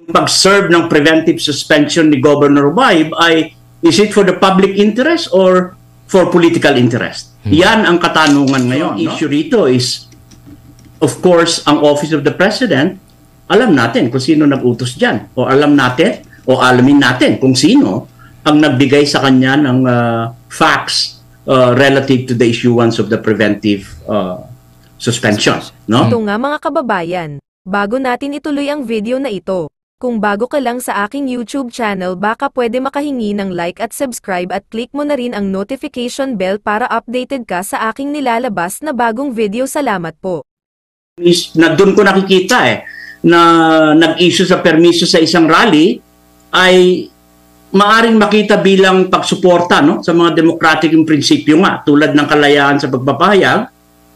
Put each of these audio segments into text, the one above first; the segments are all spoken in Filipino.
pag-serve ng preventive suspension ni Governor Hubahib ay is it for the public interest or for political interest? Yan ang katanungan ngayon. No? Issue rito is, of course, ang Office of the President, alam natin kung sino nag-utos dyan. O alam natin, o alamin natin kung sino ang nagbigay sa kanya ng facts relative to the issuance of the preventive suspension. No? Ito nga mga kababayan, bago natin ituloy ang video na ito, kung bago ka lang sa aking YouTube channel baka pwede makahingi ng like at subscribe at click mo na rin ang notification bell para updated ka sa aking nilalabas na bagong video. Salamat po. Na doon ko nakikita na nag-issue sa permiso sa isang rally ay maaring makita bilang pagsuporta sa mga demokratikong prinsipyo nga tulad ng kalayaan sa pagpapahayag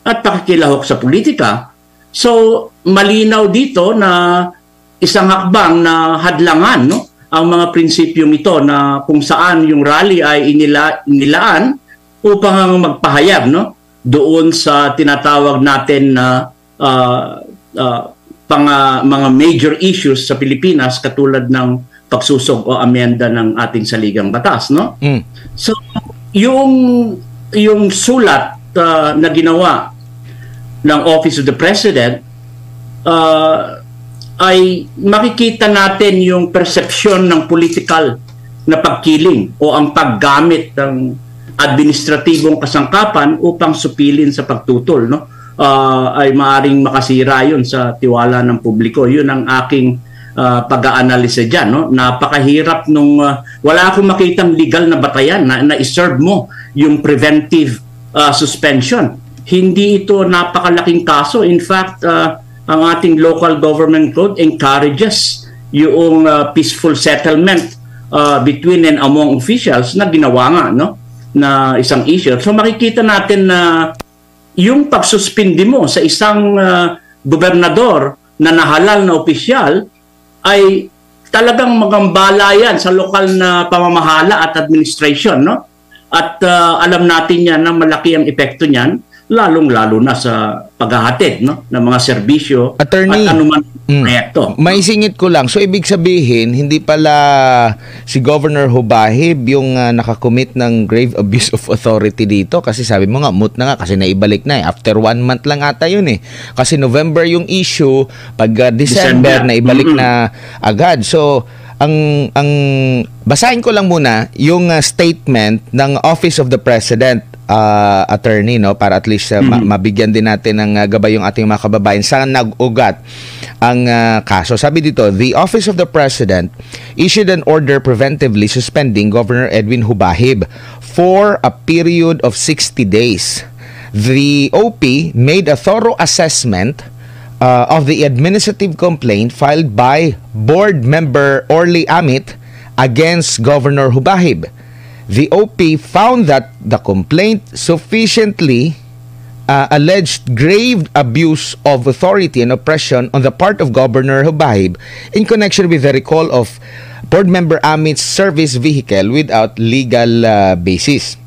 at pakikilahok sa politika. So malinaw dito na isang hakbang na hadlangan ang mga prinsipyong ito na kung saan yung rally ay inilaan upang magpahayag doon sa tinatawag natin na mga major issues sa Pilipinas katulad ng pagsusog o amenda ng ating saligang batas. So yung sulat na ginawa ng Office of the President ay makikita natin yung persepsyon ng political na pagkiling o ang paggamit ng administratibong kasangkapan upang supilin sa pagtutol ay maaring makasira yun sa tiwala ng publiko. Yun ang aking pag-aanalisa dyan. Napakahirap nung wala akong makitang legal na batayan na iserve mo yung preventive suspension. Hindi ito napakalaking kaso. In fact, ang ating local government code encourages yung peaceful settlement between and among officials na ginawa nga na isang issue. So makikita natin na yung pagsuspindi mo sa isang gobernador na nahalal na opisyal ay talagang magambala yan sa lokal na pamamahala at administration. At alam natin yan na malaki ang epekto niyan lalong-lalo na sa paghahatid ng mga serbisyo Attorney, at anuman proyekto. May singit ko lang. So, ibig sabihin, hindi pala si Governor Hubahib yung nakakommit ng grave abuse of authority dito kasi sabi mo nga, moot na nga kasi naibalik na After 1 month lang ata yun Kasi November yung issue, pag December naibalik na agad. So, ang basahin ko lang muna yung statement ng Office of the President, attorney, para at least mabigyan din natin ng gabay yung ating mga kababayan saan nag-ugat ang kaso. Sabi dito, the Office of the President issued an order preventively suspending Governor Edwin Hubahib for a period of 60 days. The OP made a thorough assessment of the administrative complaint filed by board member Orly Amit against Governor Hubahib. The OP found that the complaint sufficiently alleged grave abuse of authority and oppression on the part of Governor Hubahib in connection with the recall of board member Amit's service vehicle without legal basis.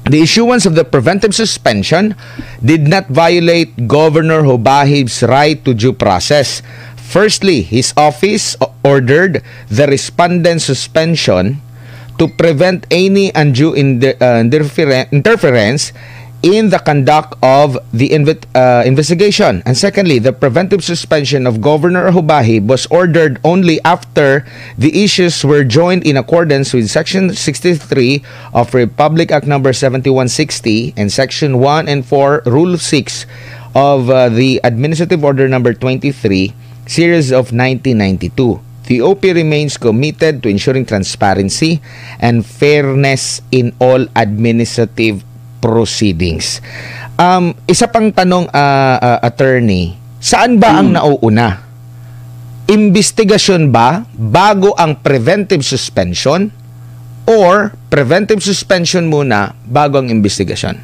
The issuance of the preventive suspension did not violate Governor Hubahib's right to due process. Firstly, his office ordered the respondent's suspension to prevent any undue interference in the conduct of the investigation. And secondly, the preventive suspension of Governor Hubahib was ordered only after the issues were joined in accordance with Section 63 of Republic Act No. 7160 and Section 1 and 4, Rule 6 of the Administrative Order No. 23, Series of 1992. The OP remains committed to ensuring transparency and fairness in all administrative proceedings. Isa pang tanong, attorney, saan ba ang nauuna? Investigasyon ba bago ang preventive suspension or preventive suspension muna bago ang investigasyon?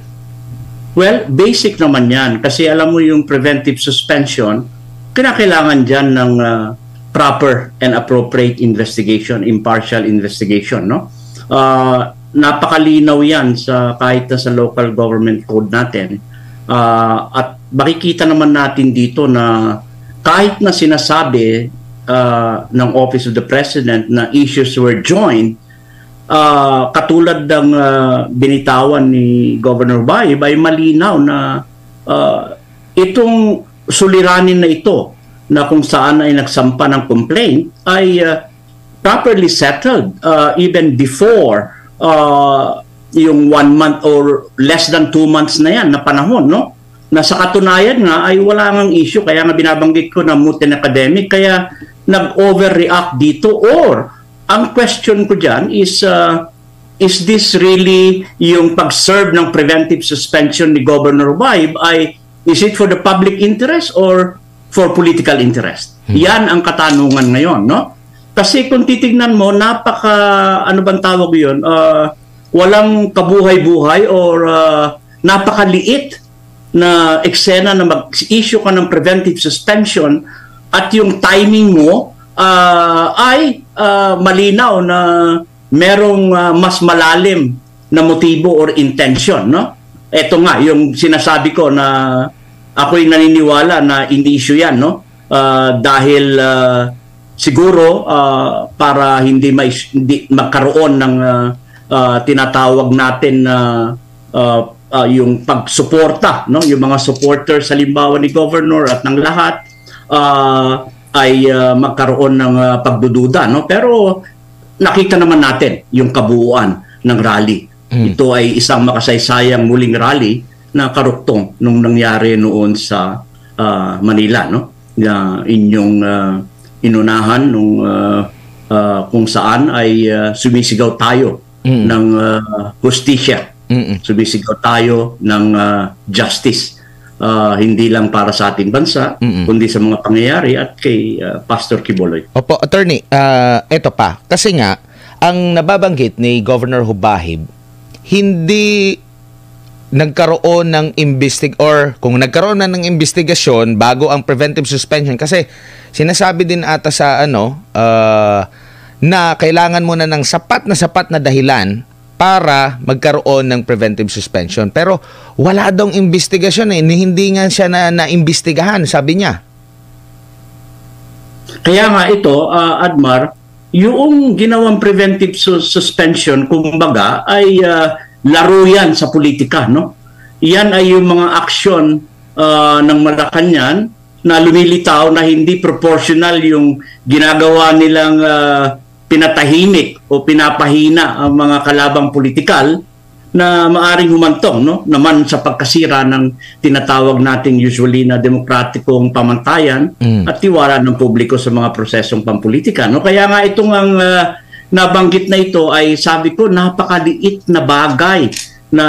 Well, basic naman yan kasi alam mo yung preventive suspension, kinakailangan dyan ng proper and appropriate investigation, impartial investigation, napakalinaw yan sa kahit na sa local government code natin. At makikita naman natin dito na kahit na sinasabi ng Office of the President na issues were joined, katulad ng binitawan ni Governor Baib, ay malinaw na itong suliranin na ito na kung saan ay nagsampa ng complaint ay properly settled even before yung 1 month or less than 2 months na yan na panahon, no? Na sa katunayan nga ay wala ngang issue, kaya nga binabanggit ko na moot and academic, kaya nag-overreact dito. Or ang question ko dyan is this really yung pag-serve ng preventive suspension ni Governor Baib ay is it for the public interest or for political interest? Yan ang katanungan ngayon, no? Kasi kung titignan mo, ano bang tawag yun? Walang kabuhay-buhay or napakaliit na eksena na mag-issue ka ng preventive suspension at yung timing mo ay malinaw na merong mas malalim na motibo or intention, no? Ito nga, yung sinasabi ko na ako'y naniniwala na in-issue yan, no? Dahil siguro para hindi magkaroon ng tinatawag natin na yung pagsuporta, no, yung mga supporters halimbawa ni Governor at ng lahat ay magkaroon ng pagdududa, no. Pero nakita naman natin yung kabuuan ng rally. Ito ay isang makasaysayang muling rally na karuktong nung nangyari noon sa Manila, no, na inyong inunahan nung kung saan ay sumisigaw tayo ng hustisya. Sumisigaw tayo ng justice, hindi lang para sa ating bansa, kundi sa mga pangyayari at kay Pastor Quiboloy. Opo, attorney, eto pa. Kasi nga, ang nababanggit ni Governor Hubahib, hindi nagkaroon ng kung nagkaroon na ng investigasyon bago ang preventive suspension. Kasi sinasabi din ata sa na kailangan mo na ng sapat na dahilan para magkaroon ng preventive suspension. Pero wala daw investigasyon hindi nga siya na-imbestigahan, sabi niya. Kaya nga ito, Admar, yung ginawang preventive suspension, kumbaga, ay laro yan sa politika, no? Yan ay yung mga aksyon ng Malacanang na lumilitaw na hindi proportional yung ginagawa nilang pinatahimik o pinapahina ang mga kalabang politikal na maaring humantong, no, naman sa pagkasira ng tinatawag nating usually na demokratikong pamantayan at tiwala ng publiko sa mga prosesong pampolitika, no. Kaya nga itong ang nabanggit na ito ay sabi ko napakaliit na bagay na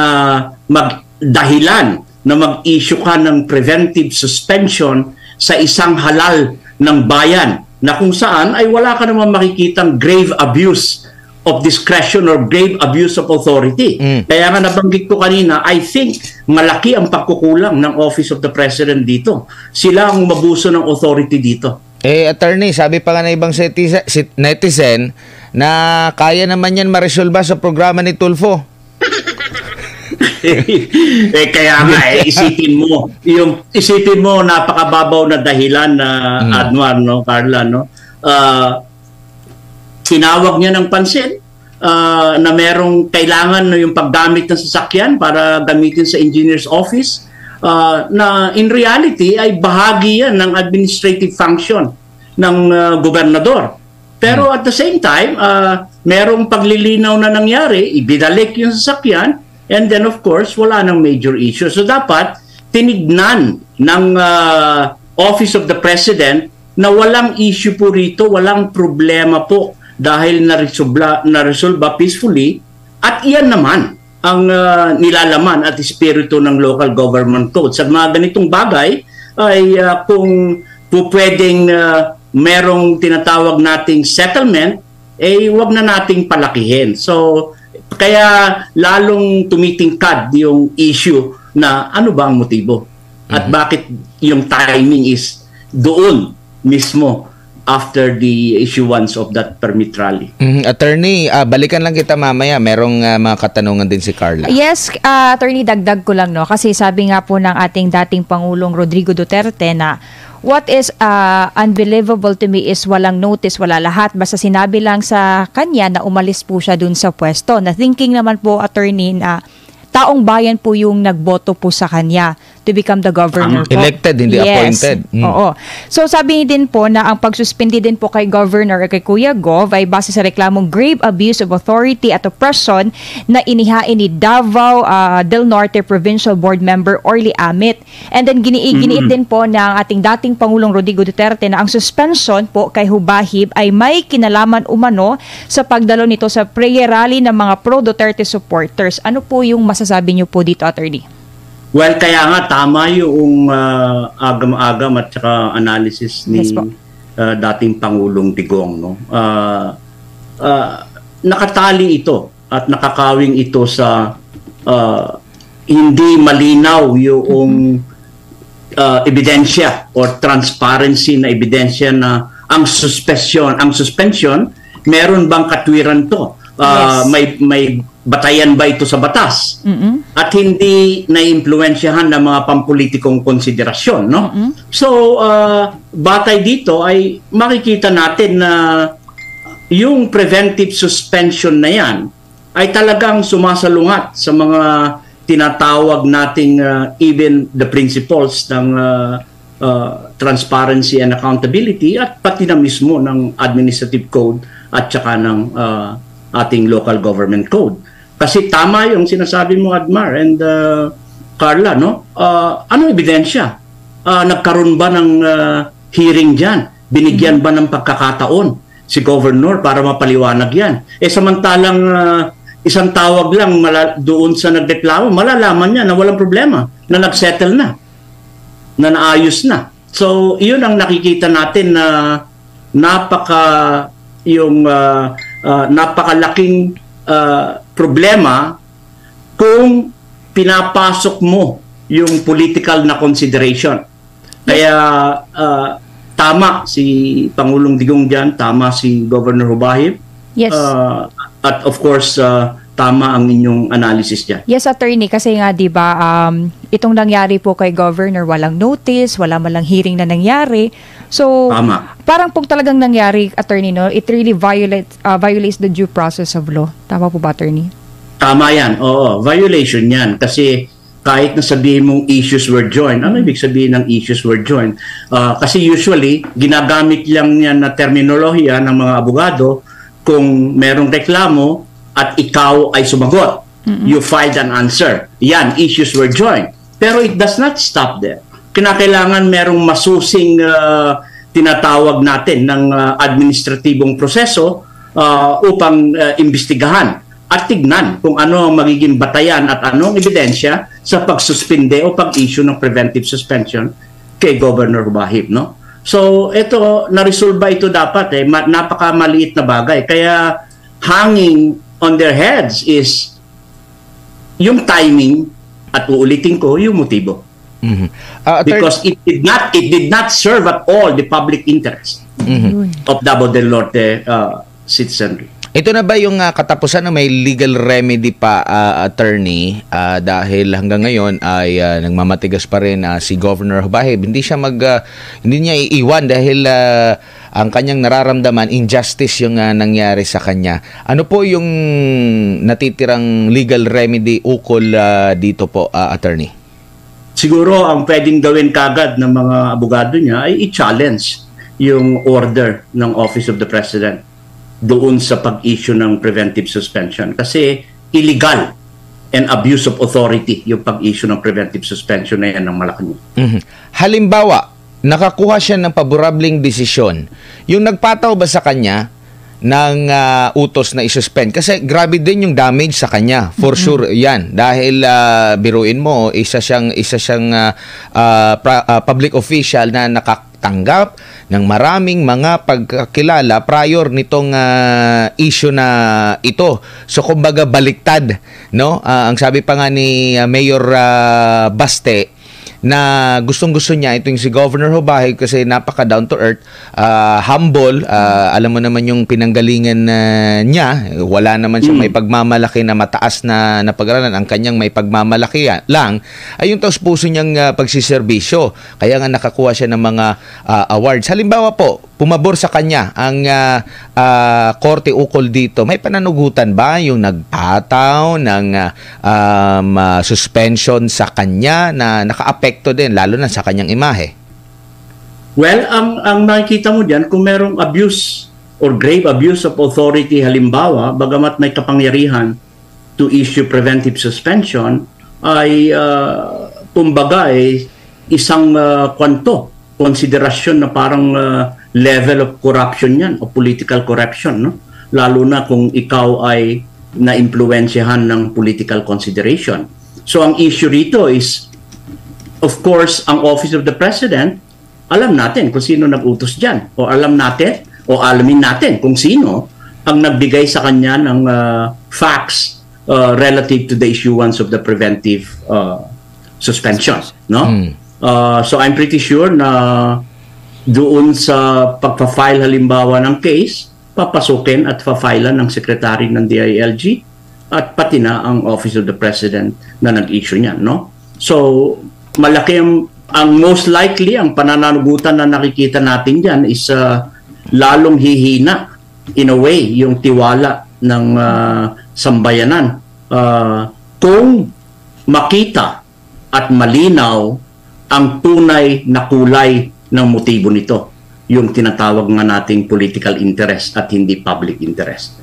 magdahilan na mag-issue ka ng preventive suspension sa isang halal ng bayan na kung saan ay wala ka naman makikitang grave abuse of discretion or grave abuse of authority. Kaya nga nabanggit ko kanina, I think malaki ang pagkukulang ng Office of the President dito. Sila ang umabuso ng authority dito. Attorney, sabi pa nga ng ibang netizen na kaya naman yan maresolba sa programa ni Tulfo. Kaya nga isipin mo napakababaw na dahilan na Admar, no, Carla, no. Tinawag niya ng pansin na merong kailangan no, yung paggamit ng sasakyan para gamitin sa engineer's office, na in reality ay bahagi yan ng administrative function ng gobernador. Pero at the same time, merong paglilinaw na nangyari, ibinalik yung sasakyan. And then of course, wala nang major issue. So dapat tinignan ng Office of the President na walang issue po rito, walang problema po dahil naresolba peacefully. At iyan naman ang nilalaman at espiritu ng local government code. Sa mga ganitong bagay ay kung po pwedeng merong tinatawag nating settlement, wag na nating palakihin. So kaya lalong tumitingkad yung issue na ano ba ang motibo at bakit yung timing is doon mismo after the issuance of that permit rally. Attorney, balikan lang kita mamaya. Merong mga katanungan din si Carla. Yes, Attorney, dagdag ko lang, no, kasi sabi nga po ng ating dating Pangulong Rodrigo Duterte na what is unbelievable to me is walang notice, wala lahat. Basta sinabi lang sa kanya na umalis po siya dun sa pwesto. Na thinking naman po, attorney, na taong bayan po yung nagboto po sa kanya to become the governor po. Elected, hindi appointed. Oo. So sabi din po na ang pagsuspindi din po kay Governor kay Kuya Gov ay base sa reklamong grave abuse of authority at oppression na inihain ni Davao del Norte Provincial Board Member Orly Amit. And then giniit din po ng ating dating Pangulong Rodrigo Duterte na ang suspension po kay Hubahib ay may kinalaman umano sa pagdalo nito sa prayer rally ng mga pro-Duterte supporters. Ano po yung masasabi niyo po dito, attorney? Well, kaya nga tama yung agam-agam at saka analysis ni dating Pangulong Digong, no? Nakatali ito at nakakawing ito sa hindi malinaw yung ebidensya or transparency na ebidensya na ang suspension meron bang katwiran to? May batayan ba ito sa batas? At hindi naiimpluwensyahan ng mga pampolitikong konsiderasyon, no? So, batay dito ay makikita natin na yung preventive suspension na yan ay talagang sumasalungat sa mga tinatawag nating even the principles ng transparency and accountability at pati na mismo ng administrative code at saka ng ating local government code. Kasi tama yung sinasabi mo, Admar and Carla, no? Anong ebidensya? Nagkaroon ba ng hearing dyan? Binigyan ba ng pagkakataon si Governor para mapaliwanag yan? Samantalang isang tawag lang doon sa nagreklamo, malalaman niya na walang problema, na nagsettle na naayos na. So, yun ang nakikita natin na napakalaking problema kung pinapasok mo yung political na consideration. Kaya tama si Pangulong Digong dyan, tama si Governor Hubahib. Yes. At of course, tama ang inyong analysis dyan. Yes, attorney, kasi nga 'di ba itong nangyari po kay Governor, walang notice, wala man lang hearing na nangyari. So, tama. Parang po talagang nangyari, attorney, no? It really violates the due process of law. Tama po ba, attorney? Tama yan. Oo, violation yan. Kasi kahit na sabihin mong issues were joined, ano ibig sabihin ng issues were joined? Kasi usually, ginagamit lang yan na terminolohiya ng mga abogado kung merong reklamo at ikaw ay sumagot. You filed an answer. Yan, issues were joined. Pero it does not stop there. Kinakailangan merong masusing tinatawag natin ng administratibong proseso upang imbestigahan at tignan kung ano ang magiging batayan at anong ebidensya sa pagsuspinde o pag-issue ng preventive suspension kay Governor Hubahib, no? So, ito, naresolba ito dapat napakamaliit na bagay. Kaya, hanging on their heads is yung timing at uulitin ko, yung motibo. Because it did not serve at all the public interest of Davao del Norte citizenry. Ito na ba yung katapusan na may legal remedy pa, attorney, dahil hanggang ngayon ay nagmamatigas pa rin si Governor Hubahib. Hindi niya iiwan dahil ang kanyang nararamdaman, injustice yung nangyari sa kanya. Ano po yung natitirang legal remedy ukol dito po, attorney? Siguro ang pwedeng gawin kagad ng mga abogado niya ay i-challenge yung order ng Office of the President doon sa pag-issue ng preventive suspension. Kasi illegal and abuse of authority yung pag-issue ng preventive suspension na yan ng Malacanang. Halimbawa, nakakuha siya ng paborableng desisyon. Yung nagpataw ba sa kanya ng utos na isuspend? Kasi grabe din yung damage sa kanya. For sure yan. Dahil biruin mo, isa siyang public official na nakatanggap ng maraming mga pagkakilala prior nitong issue na ito. So kumbaga baliktad, no? Ang sabi pa nga ni Mayor Baste na gustong-gusto niya itong si Governor Hobaje kasi napaka down to earth, humble, alam mo naman yung pinanggalingan niya, wala naman siyang may pagmamalaki na mataas na pag-aralan, ang kanyang may pagmamalaki lang ay yung taos-puso niyang pagsiservisyo. Kaya nga nakakuha siya ng mga awards. Halimbawa po, pumabor sa kanya ang korte ukol dito. May pananugutan ba yung nagpataw ng suspension sa kanya na naka-apekto din lalo na sa kanyang imahe? Well, ang nakikita mo diyan kung merong abuse or grave abuse of authority halimbawa, bagamat may kapangyarihan to issue preventive suspension, ay kumbaga isang konsiderasyon na parang level of corruption yan o political corruption, no? Lalo na kung ikaw ay na-impluensyahan ng political consideration. So ang issue rito is, of course, ang Office of the President, alam natin kung sino nag-utos dyan. O alam natin, o alamin natin kung sino ang nagbigay sa kanya ng facts relative to the issuance of the preventive suspension. No? So I'm pretty sure na doon sa pagpa-file halimbawa ng case, papasukin at pa-file ng Secretary ng DILG at pati na ang Office of the President na nag-issue niyan, no? So, malaki ang most likely, ang pananagutan na nakikita natin diyan is lalong hihina in a way yung tiwala ng sambayanan kung makita at malinaw ang tunay na kulay ng motibo nito, yung tinatawag nga nating political interest at hindi public interest.